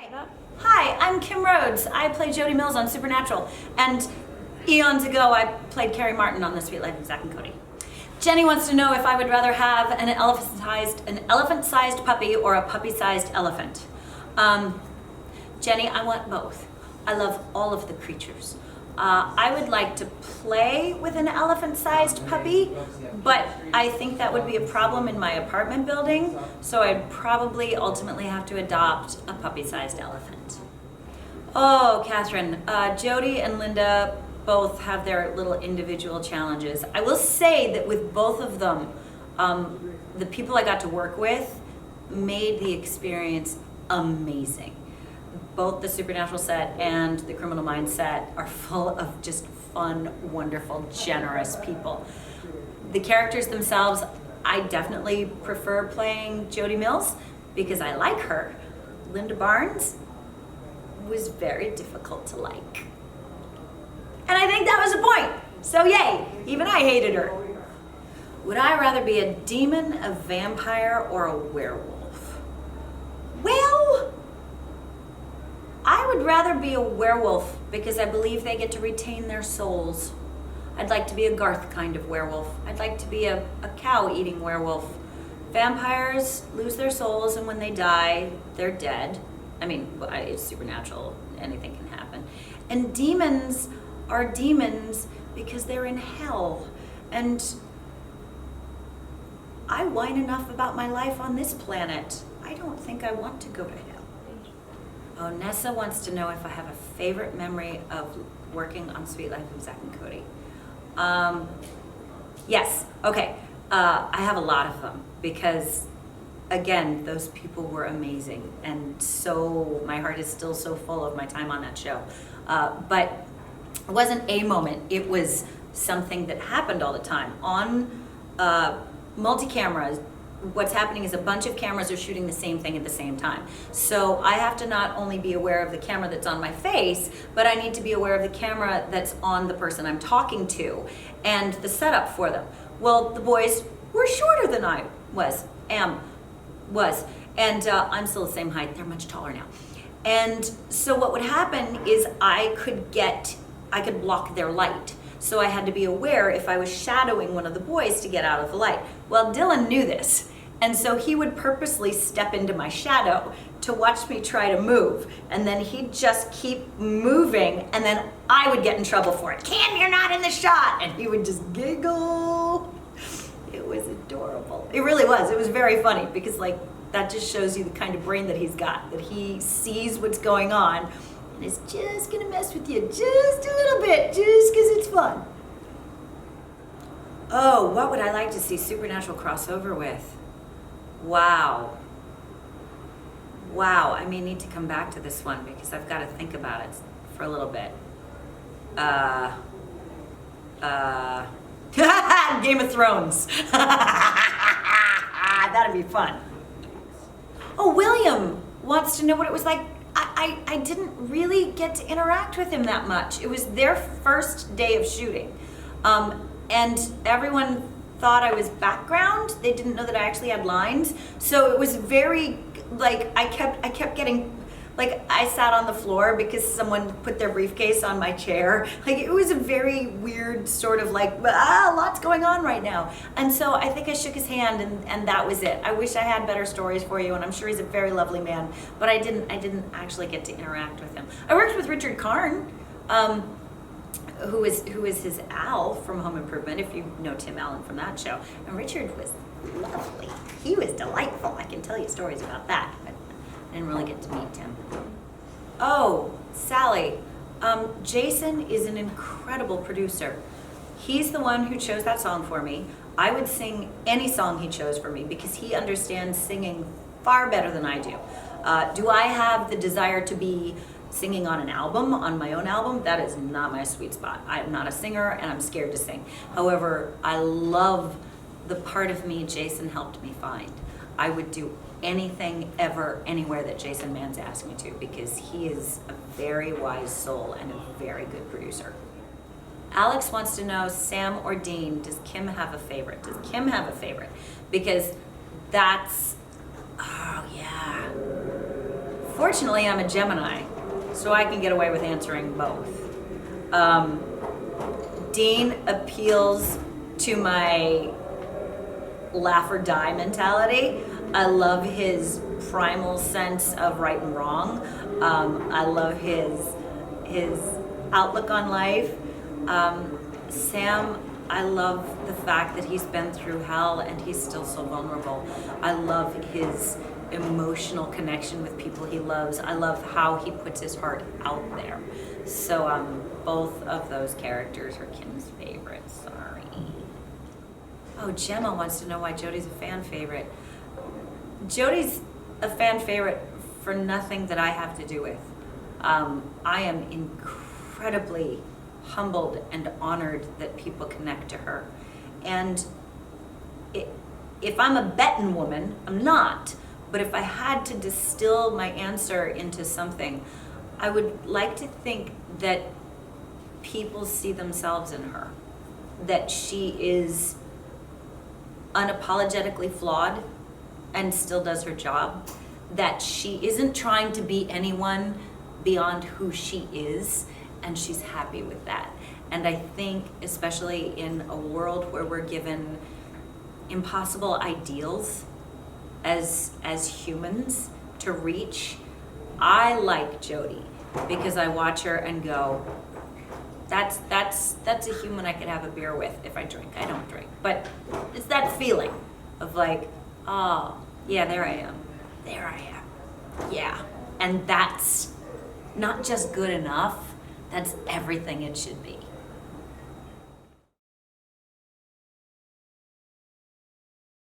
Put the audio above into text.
Hi, I'm Kim Rhodes. I play Jodi Mills on Supernatural, and eons ago I played Carrie Martin on The Sweet Life of Zack and Cody. Jenny wants to know if I would rather have an elephant-sized puppy or a puppy-sized elephant. Jenny, I want both. I love all of the creatures. I would like to play with an elephant-sized puppy, but I think that would be a problem in my apartment building, so I'd probably ultimately have to adopt a puppy-sized elephant. Oh, Catherine, Jody and Linda both have their little individual challenges. I will say that with both of them, the people I got to work with made the experience amazing. Both the Supernatural set and the Criminal Minds set are full of just fun, wonderful, generous people. The characters themselves, I definitely prefer playing Jodi Mills because I like her. Linda Barnes was very difficult to like. And I think that was the point. So yay, even I hated her. Would I rather be a demon, a vampire, or a werewolf? Well, I would rather be a werewolf because I believe they get to retain their souls. I'd like to be a Garth kind of werewolf. I'd like to be a cow-eating werewolf. Vampires lose their souls, and when they die, they're dead. I mean, it's supernatural. Anything can happen. And demons are demons because they're in hell. And I whine enough about my life on this planet. I don't think I want to go to hell. Oh, Nessa wants to know if I have a favorite memory of working on Sweet Life of Zack and Cody. Yes, okay. I have a lot of them because, again, those people were amazing. And so my heart is still so full of my time on that show. But it wasn't a moment, it was something that happened all the time. On multi-cameras, what's happening is a bunch of cameras are shooting the same thing at the same time. So I have to not only be aware of the camera that's on my face, but I need to be aware of the camera that's on the person I'm talking to and the setup for them. Well, the boys were shorter than I was. And I'm still the same height, they're much taller now. And so what would happen is I could block their light. So I had to be aware if I was shadowing one of the boys to get out of the light. Well, Dylan knew this, and so he would purposely step into my shadow to watch me try to move, and then he'd just keep moving, and then I would get in trouble for it. Kim, you're not in the shot! And he would just giggle. It was adorable. It really was. It was very funny because that just shows you the kind of brain that he's got, that he sees what's going on and is just gonna mess with you just a little bit, just because it's fun. Oh, what would I like to see Supernatural crossover with? Wow, I may need to come back to this one because I've got to think about it for a little bit. Game of Thrones. That'd be fun. Oh, William wants to know what it was like. I didn't really get to interact with him that much. It was their first day of shooting. And everyone thought I was background. They didn't know that I actually had lines. So it was very, I kept getting, I sat on the floor because someone put their briefcase on my chair. It was a very weird sort of lots going on right now. And so I think I shook his hand and that was it. I wish I had better stories for you, and I'm sure he's a very lovely man, but I didn't actually get to interact with him. I worked with Richard Karn, who is his Al from Home Improvement, if you know Tim Allen from that show. And Richard was lovely. He was delightful. I can tell you stories about that, but I didn't really get to meet him. Oh, Sally. Jason is an incredible producer. He's the one who chose that song for me. I would sing any song he chose for me because he understands singing far better than I do. Do I have the desire to be singing on an album, on my own album? That is not my sweet spot. I'm not a singer and I'm scared to sing. However, I love the part of me Jason helped me find. I would do anything, ever, anywhere that Jason Manns asked me to because he is a very wise soul and a very good producer. Alex wants to know, Sam or Dean, does Kim have a favorite? Does Kim have a favorite? Because that's, oh yeah. Fortunately, I'm a Gemini, so I can get away with answering both. Dean appeals to my laugh or die mentality. I love his primal sense of right and wrong. I love his outlook on life. Sam, I love the fact that he's been through hell and he's still so vulnerable. I love his emotional connection with people he loves. I love how he puts his heart out there. So both of those characters are Kim's favorites. Sorry. Oh, Gemma wants to know why Jody's a fan favorite. Jody's a fan favorite for nothing that I have to do with. I am incredibly humbled and honored that people connect to her. And if I'm a betting woman, I'm not, but if I had to distill my answer into something, I would like to think that people see themselves in her, that she is unapologetically flawed and still does her job, that she isn't trying to be anyone beyond who she is, and she's happy with that. And I think, especially in a world where we're given impossible ideals as humans to reach, I like Jodi because I watch her and go, that's a human I could have a beer with if I drink. I don't drink, but it's that feeling of like, oh yeah, there I am, yeah, and that's not just good enough, that's everything it should be.